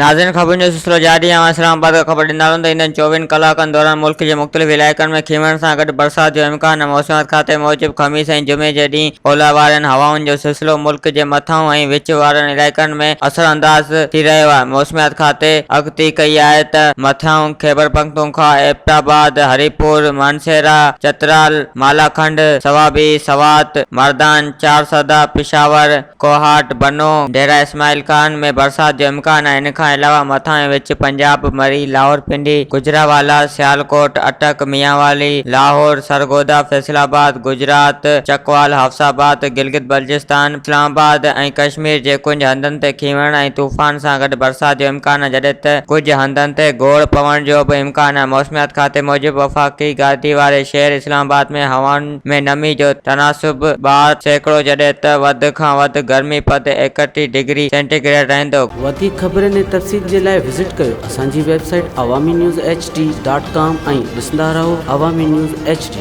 नाज़रीन, ख़बर जो सिलसिलो जारी है। इस्लामाबाद का ख़बर ॾींदा त इन 24 कलाकनि दौरान मुल्क के मुख़्तलिफ़ इलाइक़नि में खीमण सां गॾु बरसात जो इम्कान। मौसमियात खाते मूजिबि ख़मीस ऐं जुमे जे ॾींहुं ओलह वारनि हवाउनि जो सिलसिलो मुल्क जे मथां ऐं विच वारनि इलाइक़नि में असरअंदाज़ थी रहियो आहे। मौसमियात खाते अॻकथी कई आहे त मथियां खैबर पख्तूनख्वा, एबटाबाद, हरीपुर, मानसेरा, चतराल, मालाखंड, सवाबी, सवात, मर्दान, चारसदा, पिशावर, कोहाट, बनो, डेरा इस्माइल खान में बरसात जो इम्कान आहे। इन खां अलावा मथां ऐं विच पंजाब, मरी, लाहौरपिंडी, गुजरावाला, सियालकोट, अटक, मियांवाली, लाहौर, सरगोदा, फैसलाबाद, गुजरात, चकवाल, हफ्साबाद, गिलगित बल्चिस्तान, इस्लामाबाद ऐं कश्मीर जे कुझु हंधनि ते खीमण ऐं तूफ़ान सां गॾु बरसात जो इम्कान आहे, जॾहिं त कुझु हंधनि ते गोड़ पवण जो बि इम्कान आहे। मौसमियात खाते मूजिबि वफ़ाक़ी गादी वारे शहर इस्लामाबाद में हवाउनि में नमी जो तनासुब 62%, जॾहिं त वधि खां वधि गर्मी पद 31 डिग्री सेंटीग्रेड रहंदो। वधीक ख़बरनि ऐं तफ़सील जे लाइ विज़िट कयो असांजी वेबसाइट awami news hd.com ऐं ॾिसंदा रहो अवामी न्यूज़ HD।